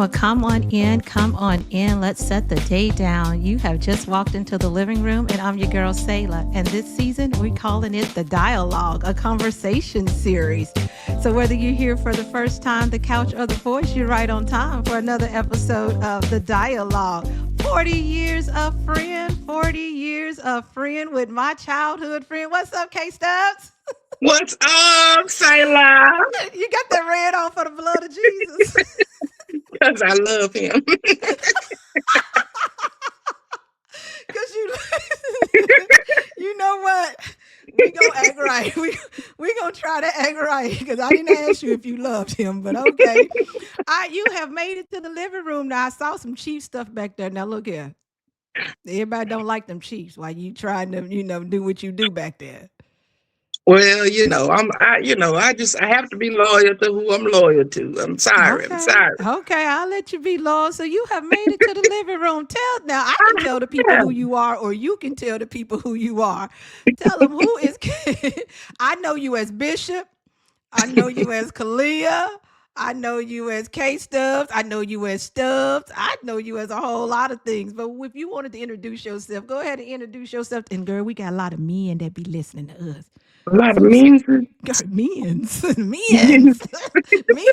Well, come on in, come on in. Let's set the day down. You have just walked into the living room, and I'm your girl, Sayla. And this season, we're calling it The Dialogue, a conversation series. So, whether you're here for the first time, the couch, or the voice, you're right on time for another episode of The Dialogue. 40 years of friend, 40 years of friend with my childhood friend. What's up, K Stubbs? What's up, Sayla? You got that red on for the blood of Jesus. Because I love him. Cause you know what? We gonna act right. We gonna try to act right. Because I didn't ask you if you loved him, but okay. You have made it to the living room now. I saw some Chiefs stuff back there. Now look here. Everybody don't like them Chiefs. Why you trying to do what you do back there? Well, I have to be loyal to who I'm loyal to. I'm sorry. I'm Okay, sorry. okay, I'll let you be lost. So you have made it to the living room. Tell now, I can tell the people Yeah. who you are, or you can tell the people who you are. Tell them who is. I know you as Bishop. I know you as Kalia. I know you as K Stubbs. I know you as Stubbs. I know you as a whole lot of things. But if you wanted to introduce yourself, go ahead and introduce yourself. And girl, we got a lot of men that be listening to us. A lot of So means. God, men's, Men. men's, men.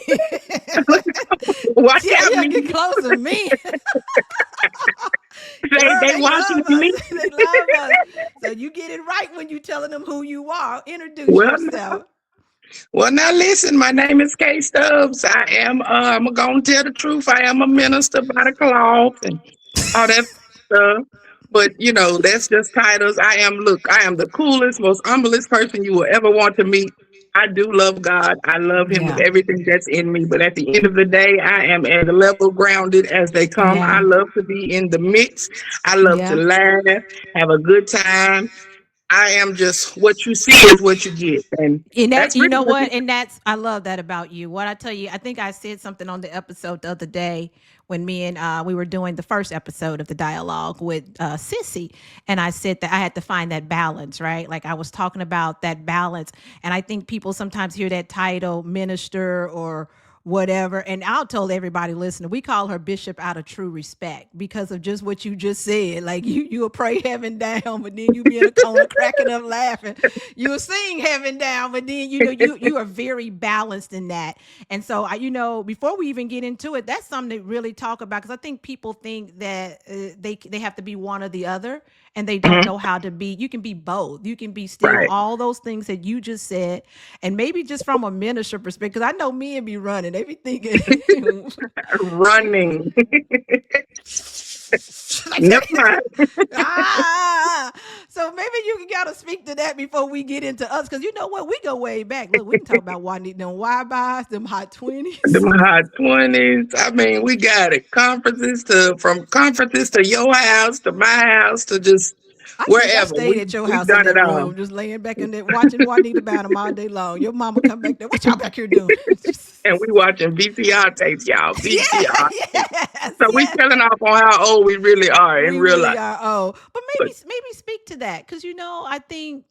Watch Yeah, out, yeah, me. get closer, men. Girl, They they watching love me. us. They love us. So you get it right when you telling them who you are. Introduce Well, yourself. now listen. My name is K Stubbs. I am. I'm gonna tell the truth. I am a minister by the cloth and all that stuff. But that's just titles. I am the coolest, most humblest person you will ever want to meet. I do love God. I love him with Yeah, everything that's in me. But at the end of the day, I am as level grounded as they come. I yeah, love to be in the mix. I love to yeah. laugh, have a good time. I am just what you see is what you get. And And that, that's you really know what what? And that's, I love that about you. What I tell you, I think I said something on the episode the other day when me and we were doing the first episode of the dialogue with Sissy. And I said that I had to find that balance, right? Like I was talking about that balance. And I think people sometimes hear that title, minister or whatever. And I'll tell everybody listening, we call her Bishop out of true respect because of just what you just said. Like you'll pray heaven down, but then you be in a corner cracking up laughing. You'll sing heaven down, but then you are very balanced in that. And so before we even get into it, that's something to really talk about because I think people think that they have to be one or the other and they don't Mhm. know how to be. You can be both. You can be still Right. all those things that you just said, and maybe just from a minister perspective. Because I know men be running. They be thinking, Running. like Never mind. ah. So maybe you can gotta speak to that before we get into us, because you know what, we go way back. Look, we can talk about why need them Y-Bys, them hot 20s. Them hot 20s. I mean, we got it. From conferences to your house to my house to just I think I wherever. stayed at your We've house in done it that all. room, just laying back in there watching Juanita Bynum all day long. Your mama come back there. What y'all back here doing? And we watching VCR tapes, y'all. Yeah, VCR. yes, So we yes. telling off on how old we really are in We real really life. are. Oh, but But maybe speak to that because I think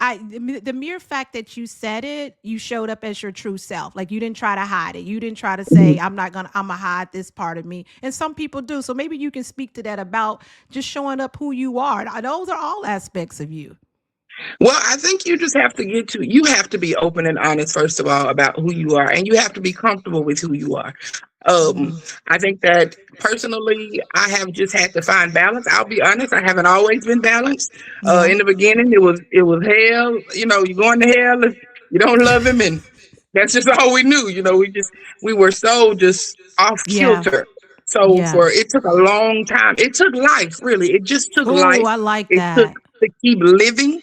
the mere fact that you said it, you showed up as your true self. Like you didn't try to hide it. You didn't try to say I'm gonna hide this part of me. And some people do. So maybe you can speak to that about just showing up who you are. Those are all aspects of you. well, I think you have to be open and honest first of all about who you are, and you have to be comfortable with who you are. Um, Hmm. I think that personally, I have just had to find balance. I'll be honest; I haven't always been balanced. Yeah. In the beginning, it was hell. You going to hell if you don't love him, and that's just all we knew. We were so just off Yeah. kilter. So Yeah. for it took a long time. It took life, really. It just took Oh, life. I like It took that. to keep living,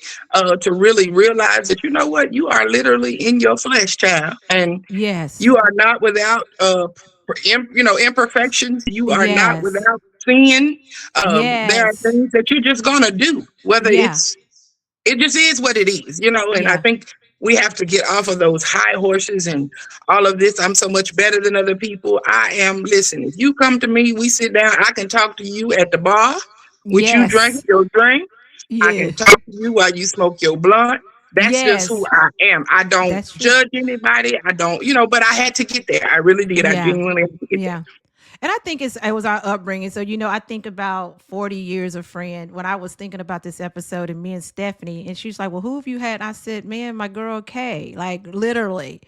to really realize that you know what you are literally in your flesh, child, and Yes. you are not without imperfections. You are not Yes. without sin. There are Yes. things that you're just gonna do, whether Yeah. it just is what it is, and I Yeah. think we have to get off of those high horses and all of this. I'm so much better than other people. Listen, if you come to me, we sit down, I can talk to you at the bar, with you drinking Yes. your drink. I Yeah. can talk to you while you smoke your blunt. That's just who Yes. I am. I don't That's true. judge anybody. I don't, but I had to get there. I really did. I Yeah. genuinely had to get there. Yeah. And I think it was our upbringing. So, I think about 40 years of friend. When I was thinking about this episode and me and Stephanie, and she's like, well, who have you had? I said, man, my girl Kay. Like, literally,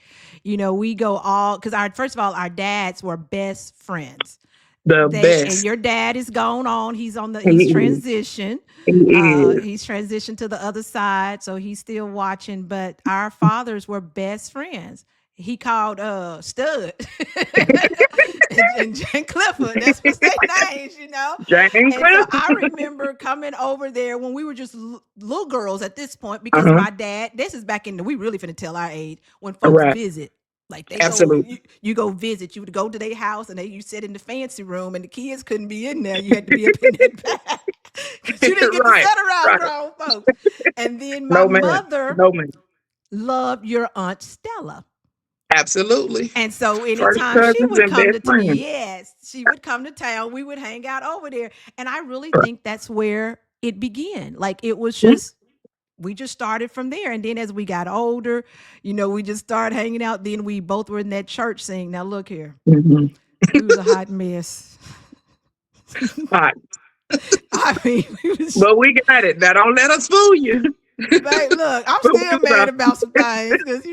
we go all, because first of all, our dads were best friends. The And best. your dad is gone on. He He's is. transitioned. He is. He's transitioned to the other side, so he's still watching. But our fathers were best friends. He called Stud and Jen Clifford. That's what's their names. Jane And so Cliff. I remember coming over there when we were just little girls at this point, because Uh-huh. my dad, this is back in we really finna tell our age, when All folks right. visit. Like they go, Absolutely. you go visit, you would go to their house and you sit in the fancy room and the kids couldn't be in there. You had to be up in that back because you didn't get to Right. sit around Right. grown folks. And then my No man. mother No man. loved your Aunt Stella. Absolutely. And so First anytime she cousins would and come best to friends. yes, she would come to town, we would hang out over there. And I really Right. think that's where it began. Like it was Mhm. just we just started from there. And then as we got older, we just started hanging out. Then we both were in that church sing. Now look here. Mhm. We was a hot mess. Hot. I mean, we was But we got it. Now don't let us fool you. babe, look, I'm But we still was mad about some things because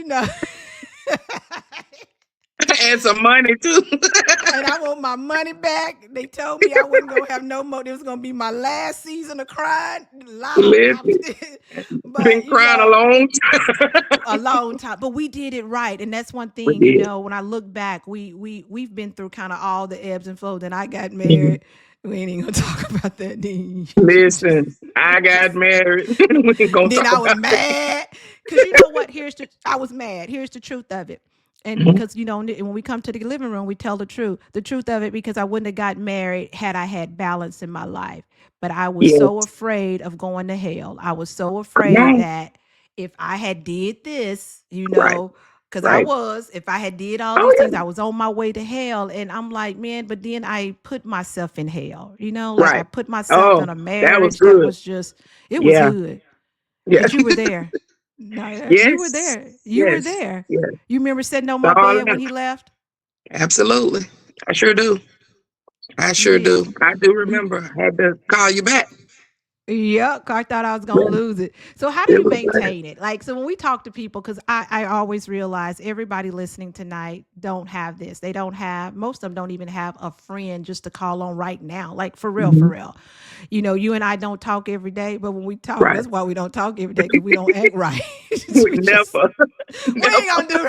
and some money too. and I want my money back. They told me I wasn't gonna have no more. It was gonna be my last season of crying. Lord, I'm Listen, still, been but crying a long time. a long time. But we did it right, and that's one We thing. did. When I look back, we've been through kind of all the ebbs and flows. Then I got Mhm. married. We ain't even gonna talk about that. Then Listen, I got married. We ain't gonna then talk I was about that. mad because you know what? I was mad. Here's the truth of it. And Mhm. because when we come to the living room, we tell the truth. The truth of it, because I wouldn't have got married had I had balance in my life. But I was so Yes. afraid of going to hell. I was so Come afraid on. that if I had did this, Right. because Right. if I had did all Oh these things, yeah. I was on my way to hell. And I'm like, man, but then I put myself in hell. Like I Right. put myself Oh, in a that was marriage that good. was just, it was Yeah. good. Yeah. Because you were there. No, you were Yes. there. You were Yes. there. Yes. You remember sitting on my It's all bed when out. he left? Absolutely. I sure do. I You sure did. do. I do You remember. I had to call you back. Yep, I thought I was gonna Yeah. lose it. So how do It you was bad. maintain it? Like, so when we talk to people, because I always realize everybody listening tonight don't have this. They don't have, most of them don't even have a friend just to call on right now. Like for real, for Mhm. real. You and I don't talk every day, but when we talk, Right. that's why we don't talk every day, because we don't act right. We we just never, we never. ain't gonna do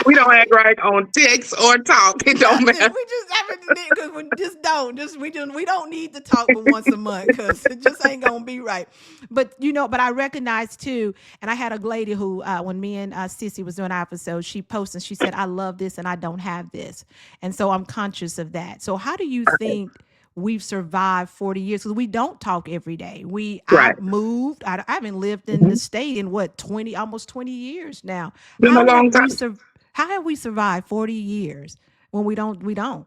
We don't right. act right on text or talk. It don't Nothing. matter. We just haven't because we just don't. We don't need to talk but once a month because it just ain't gonna be right. But but I recognize too, and I had a lady who when me and Sissy was doing our episode, she posted, she said, I love this and I don't have this. And so I'm conscious of that. So how do you think we've survived 40 years? Because we don't talk every day. Right. I've moved. I haven't lived in the Mhm. state in what 20 almost 20 years now. Been a long time. How have we survived 40 years when we don't?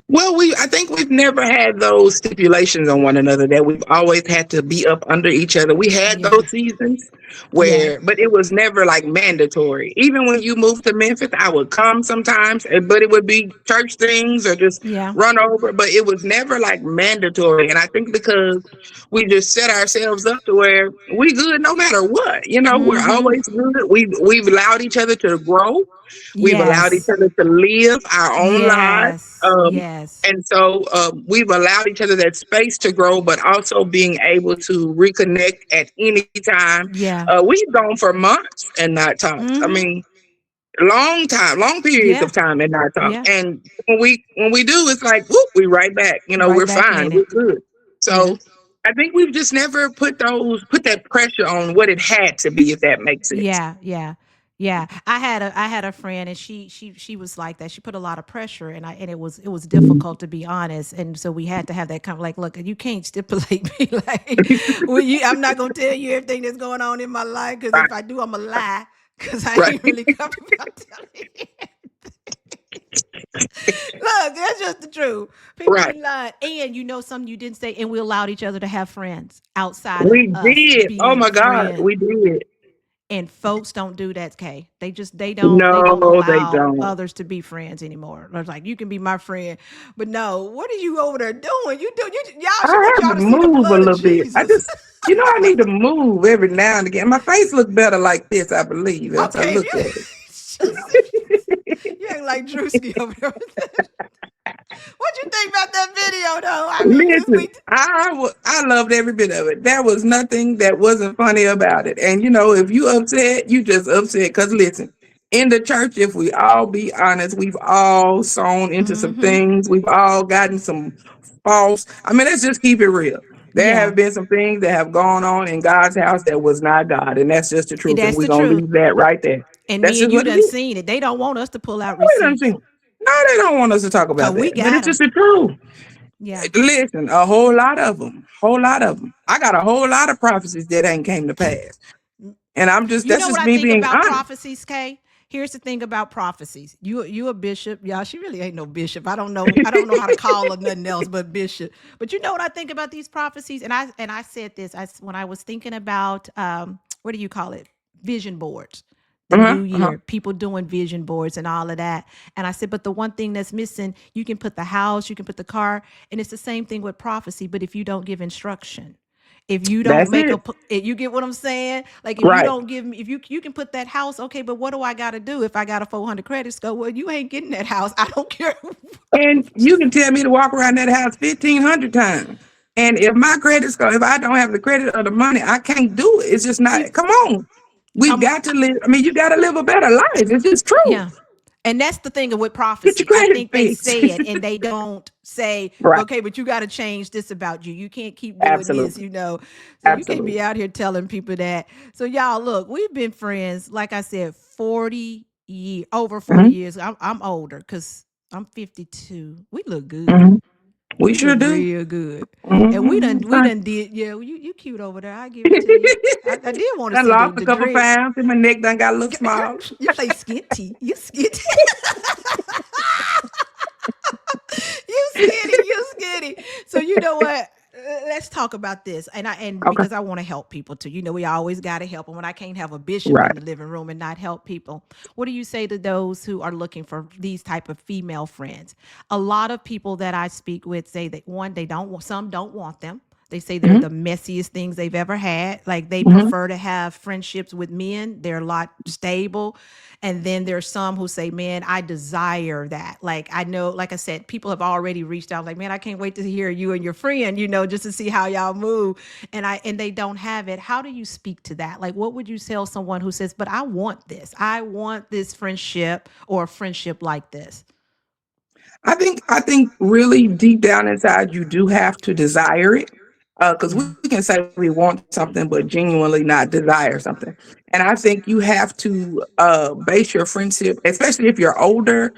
Well, I think we've never had those stipulations on one another that we've always had to be up under each other. We had Yeah. those seasons Yeah. but it was never like mandatory. Even when you moved to Memphis, I would come sometimes, but it would be church things or just Yeah. run over, but it was never like mandatory. And I think because we just set ourselves up to where we good no matter what, we're Mhm. always good. We've allowed each other to grow. We've allowed each Yes. other to live our own lives. Yes. Yes. And so we've allowed each other that space to grow, but also being able to reconnect at any time. Yeah. We've gone for months and not talked. I Mhm. mean, long time, long periods Yeah. of time and not talked. Yeah. And when we do, it's like, whoop, we right back. Right We're back fine. in We're it. good. Yeah. So I think we've just never put that pressure on what it had to be, if that makes sense. Yeah, yeah, yeah. I had a friend, and she was like that. She put a lot of pressure, and it was Mhm. difficult, to be honest. And so we had to have that kind of like, look, you can't stipulate me like, I'm not gonna tell you everything that's going on in my life, because Right, if I do, I'm a lie. Because I right, ain't really coming about telling you. Look, that's just the truth. People right. be lying, and something you didn't say, and we allowed each other to have friends outside of We us did. Oh being my God, friends. we did. And folks don't do that, Kay. They don't No, they allow don't. others to be friends anymore. It's like you can be my friend, but no, what are you over there doing? Y'all, she I want have y'all to to see the move a blood of little bit. Jesus. I need to move every now and again. My face look better like this, I believe, as I Okay, if look you at it. just you act like Drewski over there. What you think about that video though? I mean, you Listen, we I loved every bit of it. There was nothing that wasn't funny about it. And if you upset, you just upset. Cause listen, in the church, if we all be honest, we've all sown into some mm-hmm. things. We've all gotten some false. I mean, let's just keep it real. There Yeah. have been some things that have gone on in God's house that was not God, and that's just the truth. And That's we're the gonna truth. leave that right there. And That's me and just you what it done is. seen it. They don't want us to pull out We done receipts. seen. No, they don't want us to talk Cause about we that, but got it's just them. the truth. Yeah. Listen, a whole lot of them, whole lot of them. I got a whole lot of prophecies that ain't came to pass, and You that's know what just I me think being about honest. prophecies, Kay? Here's the thing about prophecies. You a bishop, y'all. She really ain't no bishop. I don't know. I don't know how to call her nothing else but bishop. But you know what I think about these prophecies, and I said this. When I was thinking about what do you call it? Vision boards. The Uh-huh, new uh-huh. year, people doing vision boards and all of that. And I said, but the one thing that's missing, you can put the house, you can put the car, and it's the same thing with prophecy. But if you don't give instruction, if you don't That's make it, you get what I'm saying? Like if you right? don't give me, if you can put that house, okay, but what do I got to do if I got a 400 credit score? Well, you ain't getting that house. I don't care. And you can tell me to walk around that house 1,500 times, and if my credit score, if I don't have the credit or the money, I can't do it. It's just You not. Come on, we've come on, got to live. I mean, you got to live a better life. It's just true. yeah. And that's the thing with Get your prophecy. I credit think they fixed. say it and they don't say, Right. okay, but you got to change this about you. You can't keep doing this, Absolutely. So you can't Absolutely. be out here telling people that. So y'all, look, we've been friends, like I said, over 40 Hmm. years. I'm older because I'm 52. We look good. Hmm. We We look sure do. real good. And Hmm. we done did, yeah, you cute over there. I give it to you. I did want to Done see lost a the couple dread. pounds and my neck done got a little small. You play skinty. You skinty. You skinny. You skinny. So you know what? Let's talk about this. And Okay. because I want to help people too. We always got to help them. When I can't have a bishop in Right. the living room and not help people. What do you say to those who are looking for these type of female friends? A lot of people that I speak with say that one, they don't want, some don't want them. They say they're Hmm. the messiest things they've ever had. Like they Hmm. prefer to have friendships with men. They're a lot stable. And then there's some who say, man, I desire that. Like I know, like I said, people have already reached out, like, man, I can't wait to hear you and your friend, just to see how y'all move. And they don't have it. How do you speak to that? Like, what would you tell someone who says, but I want this. I want this friendship or a friendship like this? I think really deep down inside you do have to desire it. Because Yeah. we can say we want something but genuinely not desire something. And I think you have to base your friendship, especially if you're older.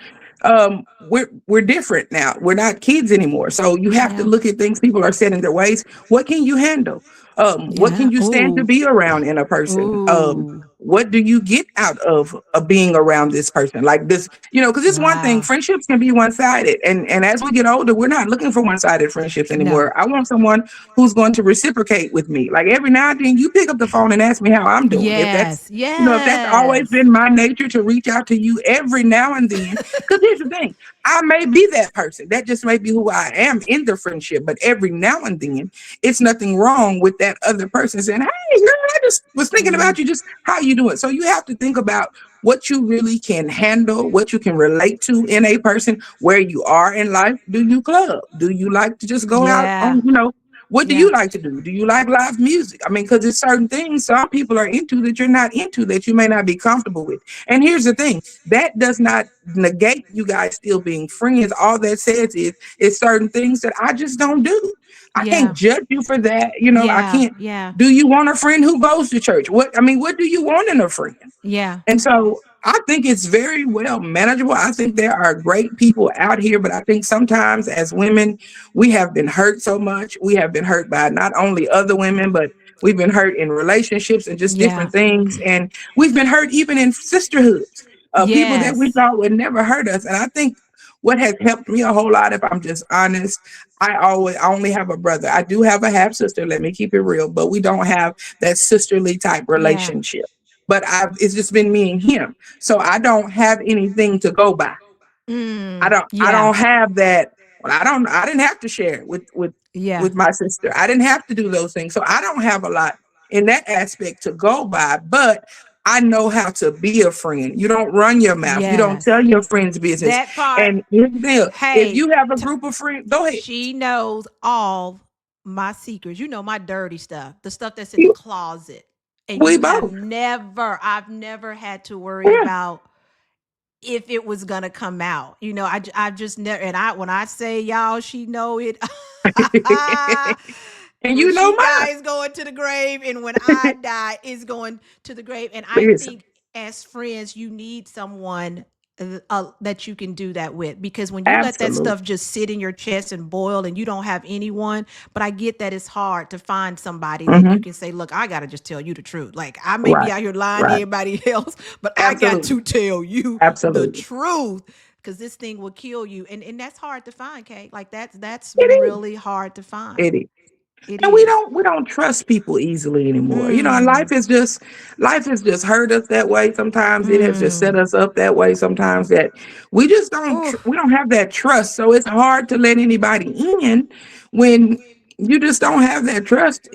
We're different now. We're not kids anymore. So you have to Yeah. look at things people are set in their ways. What can you handle? What Yeah. can you stand to Ooh. be around in a person? Ooh. What do you get out of being around this person? Like this, because it's one thing, Wow. friendships can be one-sided. And as we get older, we're not looking for one-sided friendships No. anymore. I want someone who's going to reciprocate with me. Like every now and then you pick up the phone and ask me how I'm doing. Yes. If that's always Yes. been my nature to reach out to you every now and then. Because here's the thing, I may be that person. That just may be who I am in the friendship. But every now and then, it's nothing wrong with that other person saying, hey, girl, I just was thinking Mm. about you. Just how you doing? So you have to think about what you really can handle, what you can relate to in a person, where you are in life. Do you club? Do you like to just go out Yeah. on. What do Yeah. you like to do? Do you like live music? I mean, because there's certain things some people are into that you're not into, that you may not be comfortable with. And here's the thing, that does not negate you guys still being friends. All that says is certain things that I just don't do. I can't Yeah. judge you for that. I Yeah. can't. Yeah. Do you want a friend who goes to church? What do you want in a friend? Yeah. And so I think it's very well manageable. I think there are great people out here, but I think sometimes as women, we have been hurt so much. We have been hurt by not only other women, but we've been hurt in relationships and just Yeah. different things. And we've been hurt even in sisterhoods, people that we Yes. thought would never hurt us. And I think what has helped me a whole lot, if I'm just honest, I only have a brother. I do have a half sister. Let me keep it real, but we don't have that sisterly type Yeah. relationship. but it's just been me and him. So I don't have anything to go by. I Yeah. don't have that. Well, I didn't have to share it Yeah. with my sister. I didn't have to do those things. So I don't have a lot in that aspect to go by, but I know how to be a friend. You don't run your mouth. You don't tell Yes. your friends business. That part. And here's the deal. If Hey, you have a group of friends, go ahead. she knows all my secrets. You know my dirty stuff, the stuff that's in the You, closet. And we you have both. never, I've never had to worry Yeah. about if it was gonna come out. I've just never. And when I say y'all, she know it. And When you know she mine. dies, going to the grave, and when I die, is going to the grave. And I Listen, think as friends, you need someone that you can do that with, because when you let that absolutely. stuff just sit in your chest and boil and you don't have anyone, but I get that it's hard to find somebody that you Hmm. can say, look, I got to just tell you the truth. Like, I may be Right. out here lying to Right. everybody else, but I got Absolutely. to tell you the Absolutely. truth, because this thing will kill you. And that's hard to find, Kate. Like, that's It is. really hard to find. It is. It And is. we don't trust people easily anymore. You know, and Mm, life has just hurt us that way. Sometimes it has just set mm. us up that way. Sometimes that we just Oh, we don't have that trust. So it's hard to let anybody in when you just don't have that trust,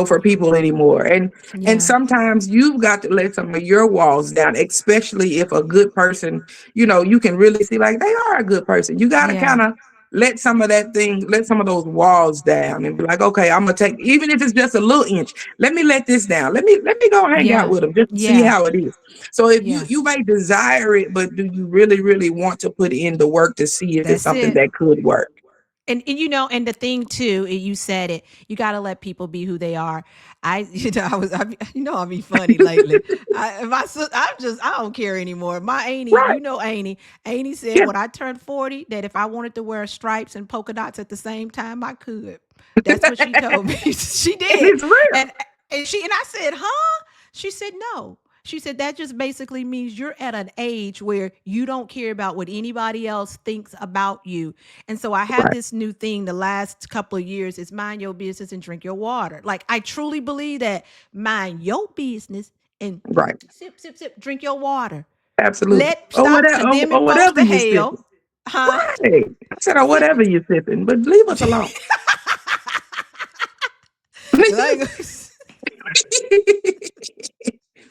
for people anymore. And yeah. sometimes you've got to let some of your walls down, especially if a good person, you can really see like they are a good person. You got to Yeah. kind of let some of those walls down and be like, okay, I'm gonna take, even if it's just a little inch, let me let this down. Let me go hang out Yeah. with them just to see Yeah. how it is. So if you Yeah. you may desire it, but do you really, really want to put in the work to see if it's That's something it. that could work? And and the thing too, you said it, you got to let people be who they are. I be funny lately. I don't care anymore. My auntie, Right. Auntie said Yeah. when I turned 40 that if I wanted to wear stripes and polka dots at the same time, I could. That's what she told me. She And did. it's real. And and I said, "Huh?" She said, "No." She said that just basically means you're at an age where you don't care about what anybody else thinks about you. And so I have Right. this new thing the last couple of years is mind your business and drink your water. Like, I truly believe that. Mind your business and Right. sip, sip, sip, drink your water. Absolutely. Or Stop whatever, condemning or folks whatever to you're sipping. hell. Huh? Right. I said, or Sip whatever it. you're sipping, but leave us alone. Cause I ain't gonna,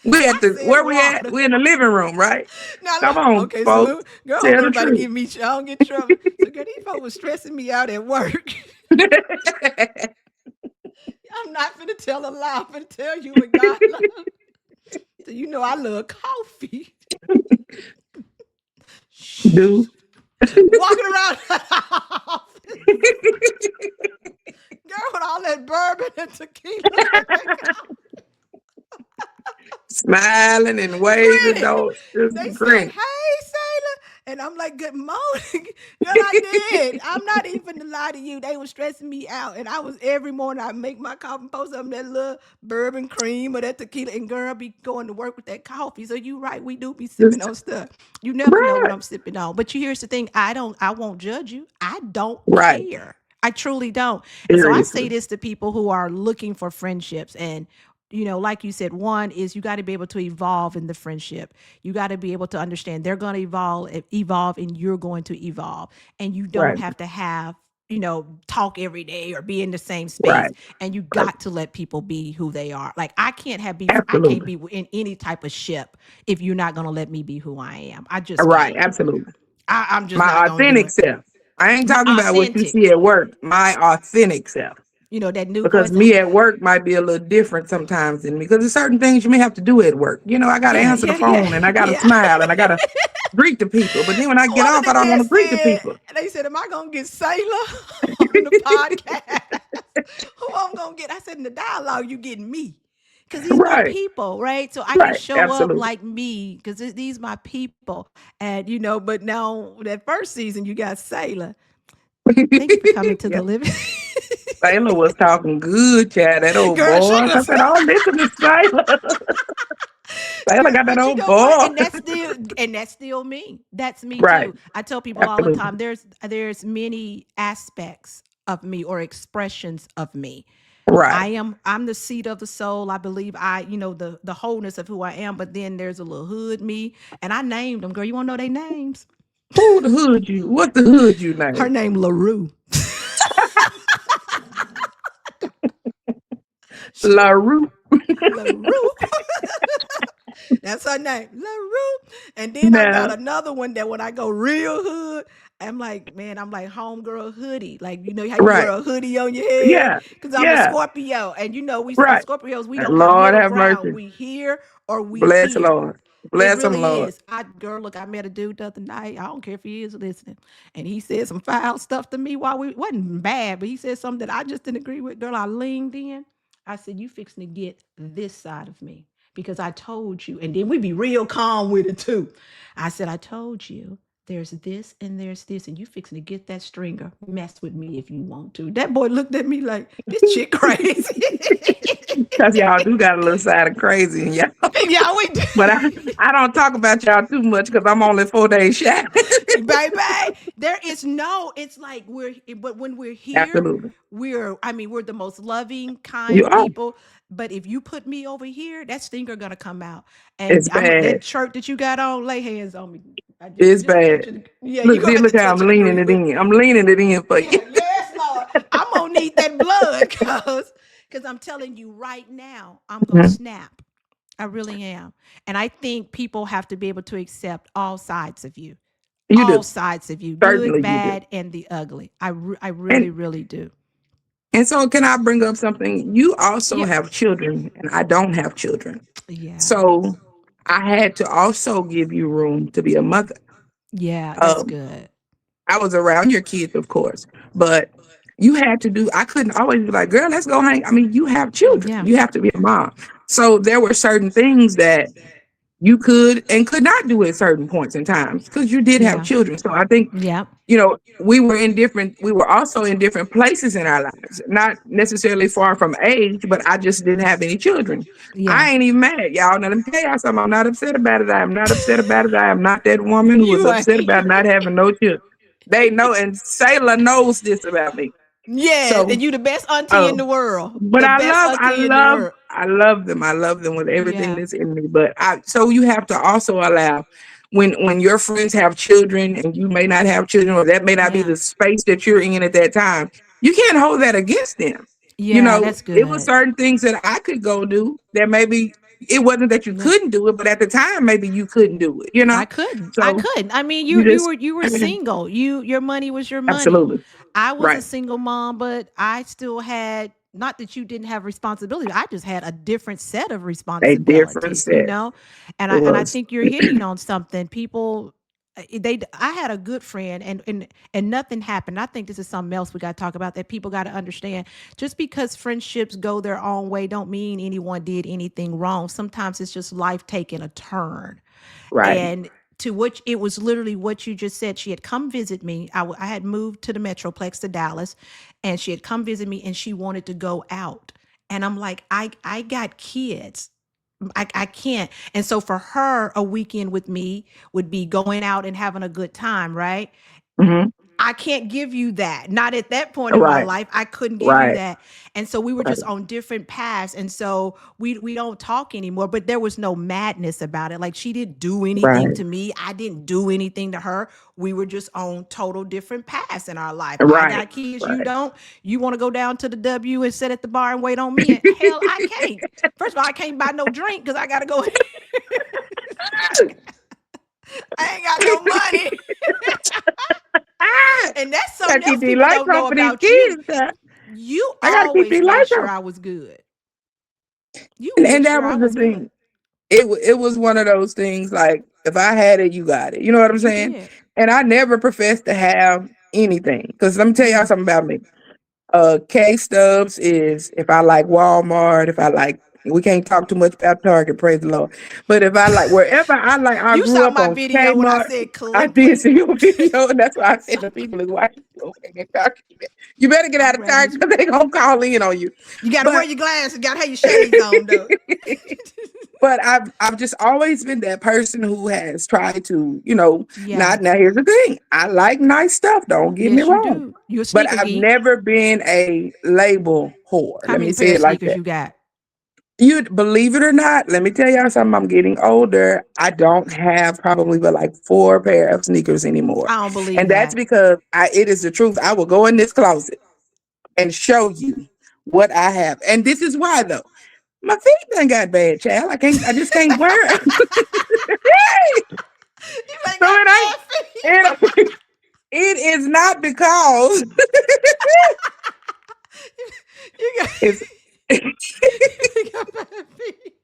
We at I the said where we at? water. We in the living room, right? Now Come look, on, okay, so folks. girl, I don't Tell want the everybody truth. give me I don't get in trouble. So girl, these folks was stressing me out at work. I'm not finna tell a lie. I'm finna tell you what God loves. So I love coffee. Shh. Do. Walking around the office, girl, with all that bourbon and tequila in that cup, Smiling and waving, grinning. though, just They said, grinning. "Hey, Sayla," and I'm like, "Good morning." Girl, I did. I'm not even to lie to you. They were stressing me out, and I was every morning I make my coffee, post up that little bourbon cream or that tequila, and girl be going to work with that coffee. So you right, we do be sipping Just on stuff. You never know what right, I'm sipping on. But here's the thing: I won't judge you. I don't right. care. I truly don't. And so I say Seriously, this to people who are looking for friendships. And like you said, one is you got to be able to evolve in the friendship. You got to be able to understand they're going to evolve, and you're going to evolve. And you don't right, have to have, talk every day or be in the same space. right, And you right. got to let people be who they are. Like, I can't Absolutely, be in any type of ship if you're not going to let me be who I am. I just right. can't. Absolutely. I'm just not My going to do authentic it. self. I ain't My talking about what you authentic, see at work. My authentic self. that new Because voice. me at work might be a little different sometimes than me. Because there's certain things you may have to do at work. I got to Yeah, answer the yeah, yeah, phone and I got to yeah. smile and I got to greet the people. But then when I get One of off, I the don't want to guests greet the said, people. they said, "Am I gonna get Sayla on the podcast? Who I'm gonna get?" I said, "In the dialogue, you getting me." Because these my Right, people, right? So I can right. show up Absolutely. like me because these my people. And but now that first season, you got Sayla. Thank you for coming to Yeah. the living. Sayla was talking good, Chad. That old Girl, she boy. I was. said, oh, listen to Sayla. Sayla got that But you old know what? boy. And that's still me. That's me Right. too. I tell people all the Absolutely. time, there's many aspects of me or expressions of me. Right. I'm the seat of the soul. I believe the wholeness of who I am, but then there's a little hood me, and I named them. Girl, you want to know their names? Who the hood you? What the hood you Her name? name LaRue. La Rue. LaRue. That's her name, LaRue. And then I got Now, another one that when I go real hood, I'm like, man, I'm like homegirl hoodie. Like, you know how you wear right. a hoodie on your head? Yeah. Because I'm a Yeah. Scorpio. And you know, we as Right. Scorpios, we And don't have Lord middle have ground. mercy. We here or we Bless the here. Lord. It Bless him, really Lord. is. Girl, look, I met a dude the other night. I don't care if he is listening. And he said some foul stuff to me while we wasn't bad, but he said something that I just didn't agree with. Girl, I leaned in. I said, you fixing to get this side of me because I told you. And then we be real calm with it too. I said, I told you there's this and there's this, and you fixing to get that stringer. Mess with me if you want to. That boy looked at me like, this chick crazy. Because y'all do got a little side of crazy in y'all. Yeah, we do. But I don't talk about y'all too much because I'm only 4 days shy. Baby, there is no, it's like but when we're here, Absolutely. we're the most loving, You kind are. people. But if you put me over here, that stinker gonna come out. It's And bad. that shirt that you got on, lay hands on me. I It's just bad. touch it. Yeah, you Look, gonna see, have to look how I'm touch and leaning agree it with. in. I'm leaning it in for you. Yeah, yes, Lord. I'm gonna need that blood, cause I'm telling you right now, I'm gonna Mhm. snap. I really am. And I think people have to be able to accept all sides of you, You all do. sides of you, good, Certainly you do. bad, and the ugly. I really, And really do. so can I bring up something? You also Yeah. have children, and I don't have children. Yeah. So I had to also give you room to be a mother. Yeah. That's Um, good. I was around your kids, of course, but you had to do, I couldn't always be like, girl, let's go hang. I mean, you have children, Yeah. you have to be a mom. So there were certain things that you could and could not do at certain points in times because you did have Yeah. children. So I think, Yeah. we were also in different places in our lives, not necessarily far from age, but I just didn't have any children. Yeah. I ain't even mad, y'all. Now let me tell y'all something. I'm not upset about it. I am not upset about it. I am not that woman who was You upset ain't. about not having no children. They know, and Sayla knows this about me. Yes. So, And you the best auntie in oh, the world. but The best auntie in the world. I love them. I love them with everything Yeah. that's in me. But so you have to also allow when your friends have children and you may not have children, or that may not be Yeah. the space that you're in at that time, you can't hold that against them. Yeah. That's It was good. certain things that I could go do that maybe it wasn't that you Yeah. couldn't do it, but at the time maybe you couldn't do it. I couldn't. I So couldn't. I mean, you just you were single. Your money was your money. absolutely I was a right. single mom, but I still had, not that you didn't have responsibility. I just had a different set of A different responsibilities, set. It And I was. think you're hitting on something. People they I had a good friend, and nothing happened. I think this is something else we got to talk about, that people got to understand. Just because friendships go their own way don't mean anyone did anything wrong. Sometimes it's just life taking a turn. Right. And to which it was literally what you just said. She had come visit me. I had moved to the Metroplex to Dallas, and she had come visit me, and she wanted to go out. And I'm like, I got kids. I can't. And so for her, a weekend with me would be going out and having a good time, right? Hmm. I can't give you that. Not at that point in my Right. life. I couldn't give you Right. that. And so we were Right. just on different paths. And so we don't talk anymore, but there was no madness about it. Like, she didn't do anything Right. to me. I didn't do anything to her. We were just on total different paths in our life. I Right. got kids, you Right. don't. You want to go down to the W and sit at the bar and wait on me? And hell, I can't. First of all, I can't buy no drink because I gotta go. I ain't got no money. Ah, And that's gotta something keep else these people lights don't on know for these about you. kids. Child. You I gotta keep always these made lights sure on. I was good. You And made that sure I was the was good. thing. It was one of those things like if I had it, you got it. You know what I'm You saying? did. And I never professed to have anything. Because let me tell y'all Yeah. something about me. K Stubbs is if I like Walmart, if I like, We can't talk too much about Target, praise the Lord. But if I like wherever I like, I You grew saw up my on video when I Kmart. said I did Clinton. see your video, and that's why I said the people is white. Okay, Target. You better get I'm out of grabbing Target this. because they gonna call in on you. You got to wear But your glasses. You got to have your shades on, though. but I've just always been that person who has tried to, not now Yes. here's the thing. I like nice stuff, don't get me Yes, you wrong. do. You a But sneaker I've geek. never been a label whore. How Let many me pair say of it like sneakers that. you got? You believe it or not, let me tell y'all something. I'm getting older. I don't have probably but like 4 pair of sneakers anymore. I don't believe And that's that. because it is the truth. I will go in this closet and show you what I have. And this is why though. My feet done got bad, child. I just can't wear it. You ain't So got it ain't bad feet. it, it is not because You got, it's you got bad feet.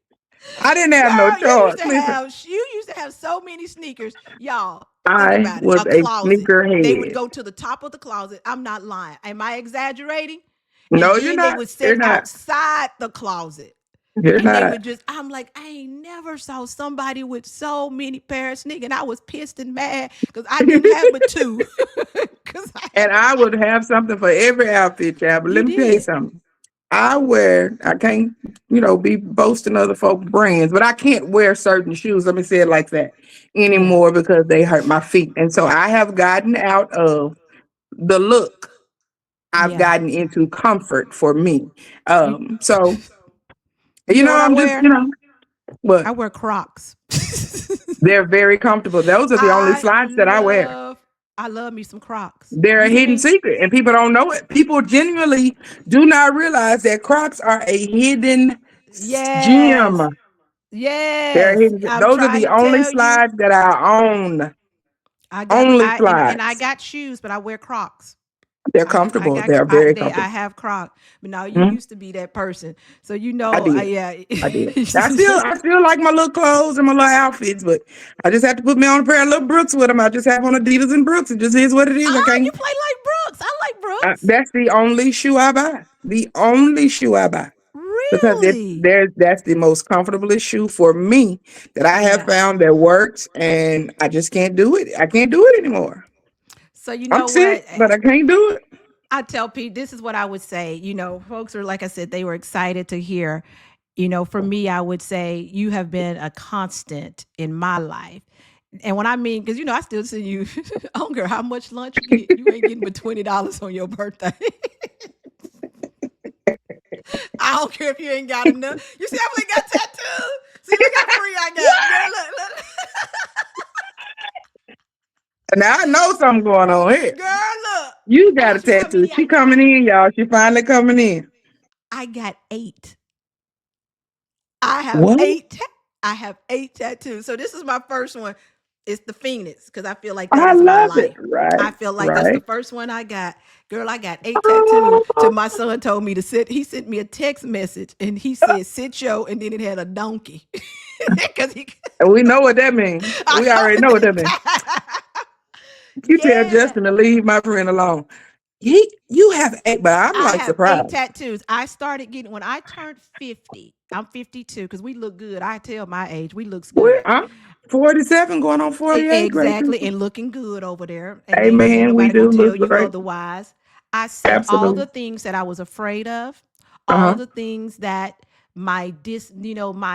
I didn't have no Girl, choice. Listen, you used to have so many sneakers. Y'all, think I about it. was A a closet. sneaker They would head. go to the top of the closet. I'm not lying. Am I exaggerating? And No, you're then they not. would You're sit not. outside the closet. You're And they not. would just, I'm like, I ain't never saw somebody with so many pair of sneakers. And I was pissed and mad because I didn't have but two. Because I And had to I buy. would have something for every outfit, child. But You let me tell you did. something. I can't, be boasting other folks' brands, but I can't wear certain shoes, let me say it like that, Yeah. anymore because they hurt my feet. And so I have gotten out of the look. I've Yeah. gotten into comfort for me. You So, you know what I I'm just, wear? I but wear Crocs. they're very comfortable. Those are the only I slides that I wear. love I love me some Crocs. They're a You hear hidden me? secret, and people don't know it. People genuinely do not realize that Crocs are a hidden gem. Yes. They're Yes. hidden. I'm Those are trying the to only tell you. slides that I own. I got Only I and I slides. got shoes, but I wear Crocs. They're I comfortable. got They're very I comfortable. have Crocs. But now you Mhm. used to be that person. So I did. yeah. I did. I still like my little clothes and my little outfits, but I just have to put me on a pair of little Brooks with them. I just have on Adidas and Brooks. It just is what it is. I Oh, you can't. play like Brooks. I like Brooks. That's the only shoe I buy. The only shoe I buy. Because Really? that's the most comfortablest shoe for me that I have Yeah. found that works, and I just can't do it. I can't do it anymore. So you I'm know sick, what? but I can't do it. I tell Pete, this is what I would say. Folks are, like I said, they were excited to hear. For me, I would say you have been a constant in my life. And when I mean, because I still see you. I don't care how much lunch you get, you ain't getting but $20 on your birthday. I don't care if you ain't got enough. You see, I really got tattoos. See, look how free I got, girl. Look, Now I know something going on here. girl, look. You got a Ask me how tattoo. many I She got. coming in, y'all. She finally coming in. I got 8. I have What? 8. I have 8 tattoos. So this is my first one. It's the Phoenix because I feel like that I is my love it. life. Right, I feel like that's the right. first one I got. Girl, I got 8 tattoos. Oh, Till my son told me to sit. He sent me a text message and he said, "Sit yo," and then it had a donkey. Because he and we know what that means. I We know already know what that means. that. You tell Yeah. Justin to leave my friend alone. You have 8, but I'm I like have 8 surprised. tattoos. I started getting when I turned 50. I'm 52 because we look good. I tell my age, we looks Well, good. I'm 47 going on 48, great Exactly, people. and looking good over there. And ain't Amen. We nobody gonna do tell look you great. otherwise. I said all Absolutely. the things that I was afraid of, all Uh-huh. the things that my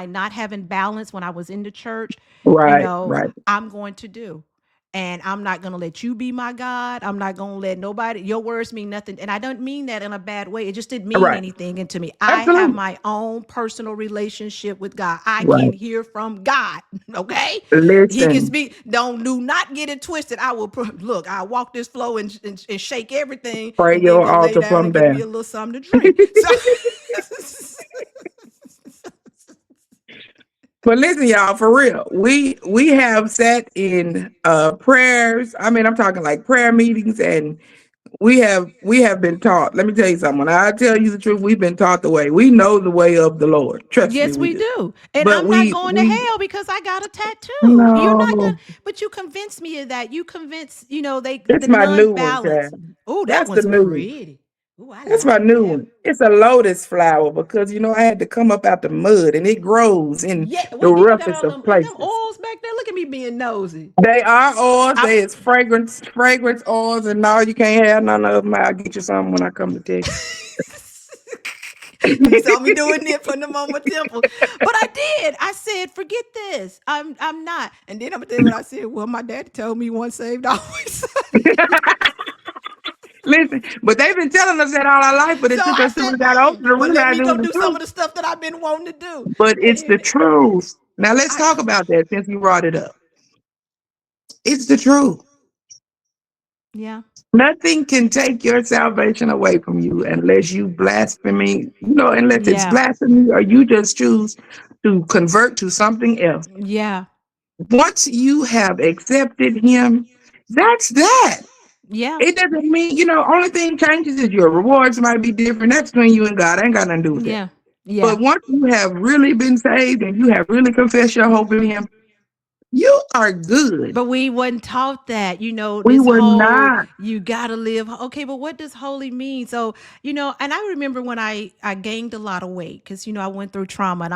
not having balance when I was in the church, Right, right, I'm going to do. And I'm not going to let you be my God. I'm not going to let nobody, your words mean nothing. And I don't mean that in a bad way. It just didn't mean right. anything to me. I have Absolutely. my own personal relationship with God. I can Right. hear from God. Okay. He can Listen, speak. Don't do not get it twisted. I will look, I'll walk this flow and shake everything pray and then your go lay altar down from and get me there. a little something to drink. So But listen, y'all, for real, we have sat in prayers. I mean, I'm talking like prayer meetings, and we have been taught. Let me tell you something. When I tell you the truth, we've been taught the way. We know the way of the Lord. Trust me, yes, we we do. do. And But I'm not we going to we hell because I got a tattoo. You're not no, going to, but you convinced me of that. You convinced, it's the my new one, non-balance. child. Oh, that That's the one's new one. pretty. Ooh, I That's my like new that. one. It's a lotus flower because I had to come up out the mud and it grows in Yeah, the wait, do you got roughest all of them? Is them places. oils back there? Look at me being nosy. They are oils. I'm They is fragrance oils, and no, you can't have none of them. I'll get you some when I come to Texas. You saw me doing it, putting them on my temple. But I did. I said, forget this. I'm not. And then I'm gonna tell you what I said. Well, my daddy told me once saved, always saved. Listen, but they've been telling us that all our life, but So it took I us till said, we got older to well, let realize me it was go the do some truth. of the stuff that I've been wanting to do. But it's the And truth. Now let's I talk about that since you brought it up. It's the truth. yeah, Nothing can take your salvation away from you unless you blasphemy, unless it's yeah, blasphemy or you just choose to convert to something else. yeah, Once you have accepted him, that's that. yeah, It doesn't mean, only thing changes is your rewards might be different. That's between you and God. I ain't got nothing to do with that. yeah, yeah. But once you have really been saved and you have really confessed your hope in him, you are good. But we wasn't taught that, We this were whole not. you gotta live. Okay, but what does holy mean? So, and I remember when I gained a lot of weight because I went through trauma, and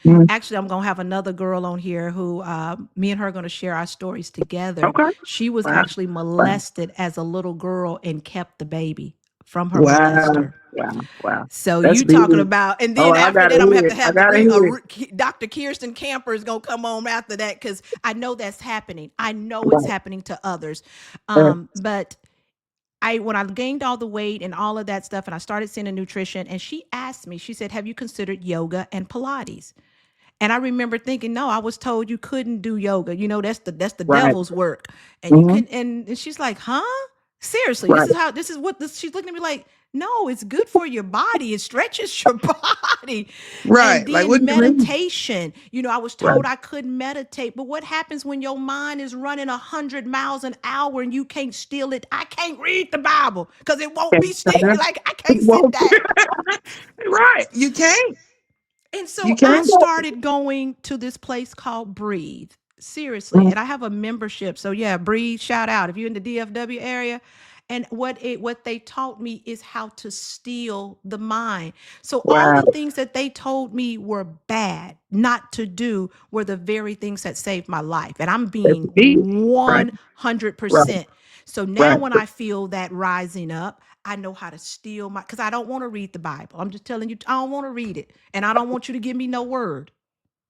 Mm, I'm gonna have another girl on here who me and her are gonna share our stories together. okay. She was Wow. actually Wow. molested as a little girl and kept the baby from her Wow. molester. Wow. Wow. So That's you big. talking about, and Oh, then I after gotta that, I'm gonna hear it. I have gotta hear it. Dr. Kirsten Camper is gonna come on after that because I know that's happening. I know it's Right. happening to others. Uh, But I when I gained all the weight and all of that stuff, and I started seeing a nutrition, and she asked me, she said, "Have you considered yoga and Pilates?" And I remember thinking, no, I was told you couldn't do yoga. That's the right. devil's work. And you Hmm. can and she's like, huh? Seriously, Right. this is what this she's looking at me like, no, it's good for your body. It stretches your body. And Right. Like, what then do you mean? meditation. I was Right. told I couldn't meditate. But what happens when your mind is running 100 miles an hour and you can't steal it? I can't read the Bible because it won't Can't be still. stop. Like I can't sit down. Right. You can't. And You so I can't. started going to this place called Breathe. Seriously. Mm, And I have a membership. So yeah, Breathe, shout out if you're in the DFW area. And what they taught me is how to steal the mind. So all wow. the things that they told me were bad not to do were the very things that saved my life. And I'm That's being deep. Right. Right. 100%. So now Right. when I feel that rising up, I know how to steal my, because I don't want to read the Bible. I'm just telling you, I don't want to read it. And I don't want you to give me no word.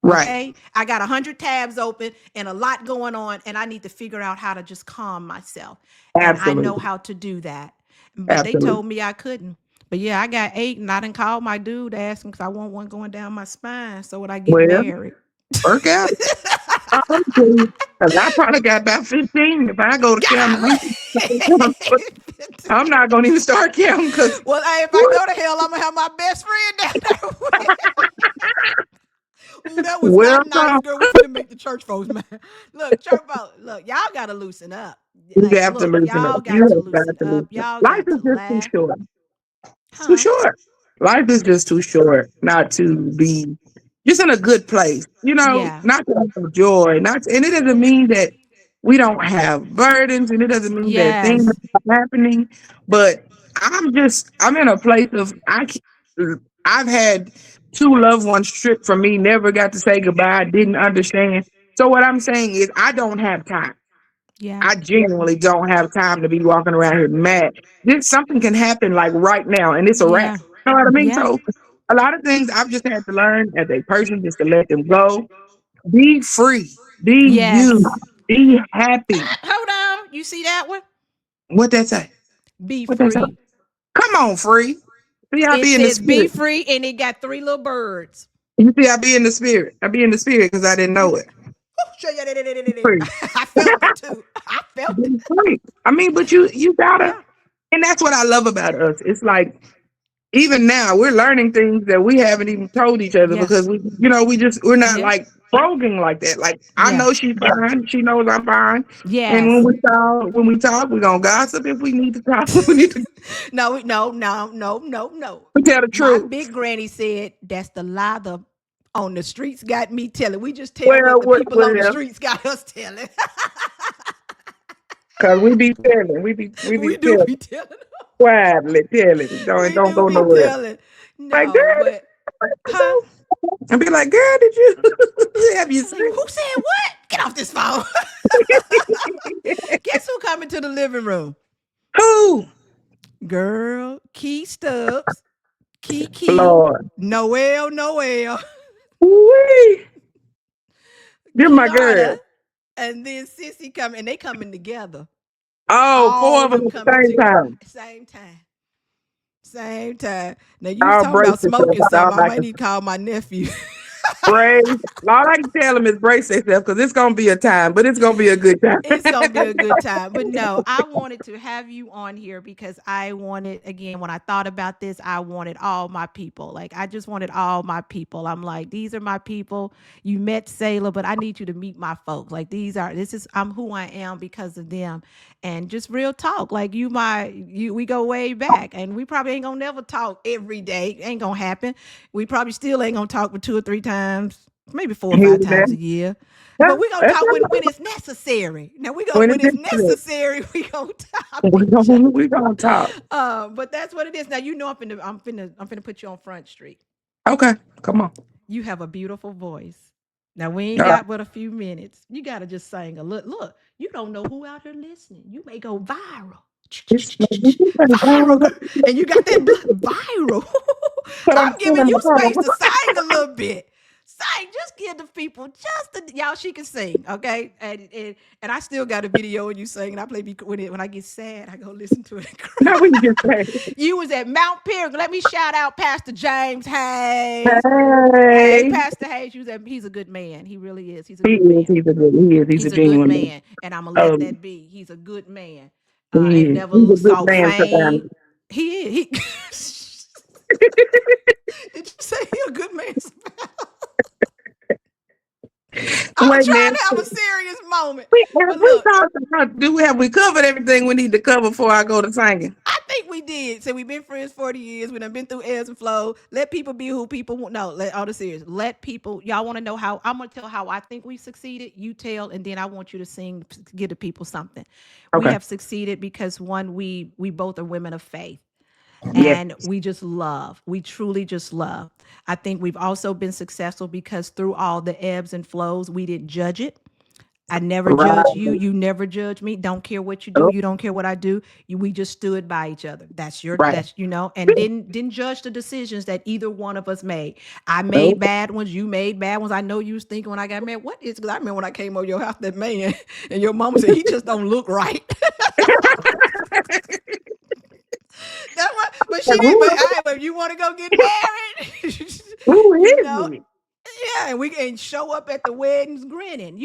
Right. Okay. I got 100 tabs open and a lot going on, and I need to figure out how to just calm myself. And I know Absolutely. how to do that. But they Absolutely. told me I couldn't. But yeah, I got 8, and I didn't call my dude to ask him because I want one going down my spine. So when I get Well, married, work out. I'm telling you, 'cause I probably got about 15. If I go to counting, golly. I'm not going to even start counting because Well, hey, if I go to hell, I'm gonna have my best friend down there with. Ooh, that was not nice, welcome. girl. We finna make the church folks mad. Look, church folks, look, y'all gotta loosen up. You Like, have to look, loosen up. y'all got You to have loosen got to up. loosen up. Y'all Life got is to just too laugh. short. It's too Huh? short. Life is just too short not to be just in a good place. Yeah. Not to have joy. And it doesn't mean that we don't have burdens, and it doesn't mean that things Yes. are happening. But I'm in a place of I've had two loved ones stripped from me, never got to say goodbye, didn't understand. So what I'm saying is I don't have time. Yeah. I genuinely don't have time to be walking around here mad. This something can happen like right now, and it's a wrap. Yeah. You know what I mean? Yeah. So a lot of things I've just had to learn as a person just to let them go. Be free. Be you. Yes. Be happy. Hold on. You see that one? What that say? Be What that say? free. Come on, free. See, I It be in the says be spirit. free, and it got 3 little birds. You see, I be in the spirit. I be in the spirit because I didn't know it. Free. I felt it too. I felt it. Be free. I mean, but you gotta, Yeah. and that's what I love about us. It's like even now we're learning things that we haven't even told each other Yeah. because we're not Yeah. like broken like that. Like I Yeah. know she's fine, she knows I'm fine. And Yes. when we talk, we're gonna gossip if we need to talk. We need to No, no, no, no, no, no. tell the My truth. big granny said that's the lie the on the streets got me telling. We just tell what Well, the people on the well, streets got us telling. because we be telling, we be We do telling. be telling. quietly tell it. Don't We don't do go be nowhere. telling. Like, No, girl, but huh? and be like, girl, did you have you Like, who seen? said what? Get off this phone. Guess who coming to the living room? Who? Girl, Key Stubbs, Kiki, Lord. Noel, Wee. You're my Kiana, girl. and then Sissy coming, and they coming together. Oh, four All of them them at the coming same to time. same time. Same time. Now you was I'll talking brace about yourself. smoking That's all something. I I might can need to call my nephew. brace. All I can tell them is brace yourself because it's gonna be a time, but it's gonna be a good time. It's gonna be a good time. But no, I wanted to have you on here because I wanted, again, when I thought about this, I wanted all my people. Like I just wanted all my people. I'm like, these are my people. You met Sayla, but I need you to meet my folks. Like I'm who I am because of them. And just real talk. Like we go way back. And we probably ain't gonna never talk every day. Ain't gonna happen. We probably still ain't gonna talk but 2 or 3 times, maybe 4 or 5 times a year. Yeah, But we're gonna that's talk right. when it's necessary. Now we go When when it's it's intimate, necessary, we gonna talk we each other. gonna talk. But that's what it is. Now you know I'm finna put you on Front Street. Okay, come on. You have a beautiful voice. Now we ain't All right. got but a few minutes. You gotta just sing a look. Look, you don't know who out here listening. You may go viral. Viral. And you got that blood viral. Put on I'm the giving you space camera. to sing a little bit. Sing, just give the people y'all. She can sing, okay? And I still got a video of you singing. I play when I get sad. I go listen to it and Now cry. we can just say, You was at Mount Pierce. Let me shout out Pastor James Hayes. Hey, hey, Pastor Hayes, he's a good man. He really is. He's a he good is. man. He's a He's a good genuine man. man, and I'm gonna let Um, that be. He's a good man. Ain't he is. He's never a good sought man fame. sometimes. He is. He. Did you say he a good man? I was Wait a trying minute. to have a serious moment, Have but we look, talked about, have we covered everything we need to cover before I go to singing? I think we did. So we've been friends 40 years. We done been through ebbs and flows. Let people be who people want. No, let all the serious. Let people. Y'all want to know how? I'm gonna tell how I think we succeeded. You tell, and then I want you to sing, give the people something. We Okay. have succeeded because one, we both are women of faith. Yes. And we just love. We truly just love. I think we've also been successful because through all the ebbs and flows, we didn't judge it. I never judge you. Right. You never judge me. Don't care what you do. Oh, You don't care what I do. We just stood by each other. right. That's and didn't judge the decisions that either one of us made. I Oh. made bad ones. You made bad ones. I know you was thinking when I got married, what is? Because I remember when I came over your house, that man, and your mama said he just don't look right. That's what. But she Like, didn't. But but you want to go get married, who you is know? it? Yeah, and we can show up at the weddings grinning,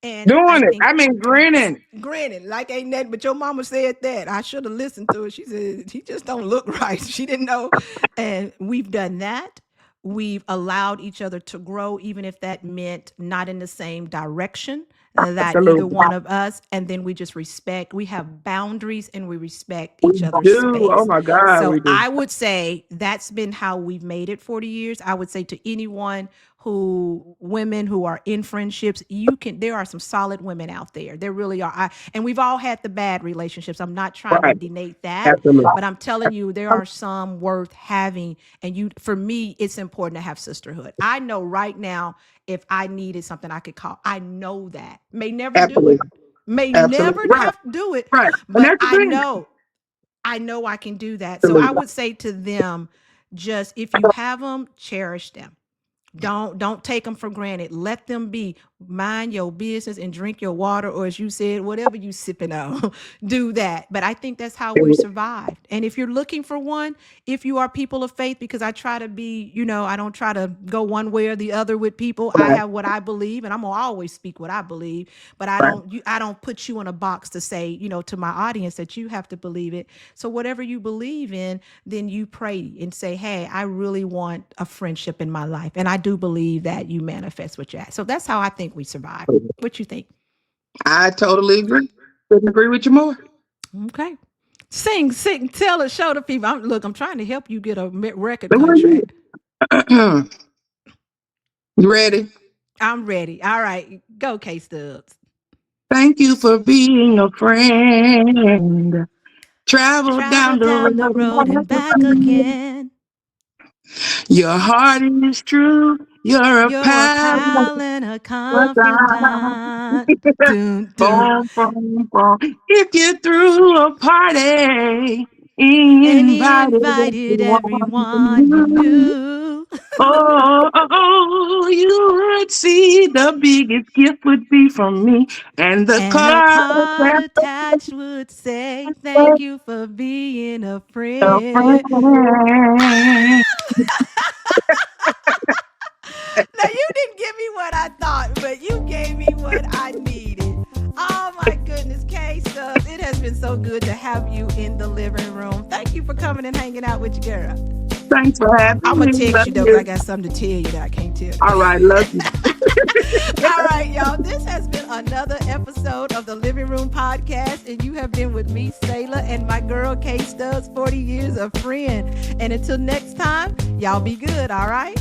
And I Doing it. think I mean, grinning. grinning like ain't that. But your mama said that. I should have listened to it. She said he just don't look right. She didn't know, and we've done that. We've allowed each other to grow, even if that meant not in the same direction that either Absolutely. one of us. And then we just respect. We have boundaries and we respect We each other's do. Oh space. my God, So we do. I would say that's been how we've made it 40 years. I would say to anyone women who are in friendships, there are some solid women out there. There really are. And we've all had the bad relationships. I'm not trying to Right. denate that, Absolutely. but I'm telling you, there are some worth having. And for me, it's important to have sisterhood. I know right now, if I needed something, I could call. I know that. May never do it. Absolutely. May Absolutely. never Right. have to do it, Right. And but that's the thing. I know I can do that. So I Absolutely. would say to them, just if you have them, cherish them. Don't take them for granted. Let them be. Mind your business and drink your water, or as you said, whatever you sipping on, do that. But I think that's how we survived. And if you're looking for one, if you are people of faith, because I try to be, I don't try to go one way or the other with people. I Right. have what I believe, and I'm gonna always speak what I believe. But Right. I don't put you in a box to say, to my audience that you have to believe it. So whatever you believe in, then you pray and say, hey, I really want a friendship in my life. And I do believe that you manifest what you ask. So that's how I think we survive. What you think? I totally agree. Couldn't agree with you more. Okay. Sing, tell us, show the people. Look, I'm trying to help you get a record contract. You ready? I'm ready. All right. Go, K Stubbs. Thank you for being a friend. Travel Travel down the down the road and back road. again. Your heart is true. You're a You're a pal. pal and a confidant. Dun, dun. Boom, boom, boom. If you threw a party, And you invited invited everyone you everyone. knew. Oh, you would see the biggest gift would be from me, and the And a card card that attached would say, thank you for being a a friend. friend. Now, you didn't give me what I thought, but you gave me what I needed. Oh my goodness, K Stubbs, it has been so good to have you in the living room. Thank you for coming and hanging out with your girl. Thanks for I'm having gonna me. text Love you though, because I you. got something to tell you that I can't tell All you. right, love you. All right, y'all. This has been another episode of the Living Room Podcast, and you have been with me, Sayla, and my girl K Stubbs, 40 years of friend. And until next time, y'all be good, all right?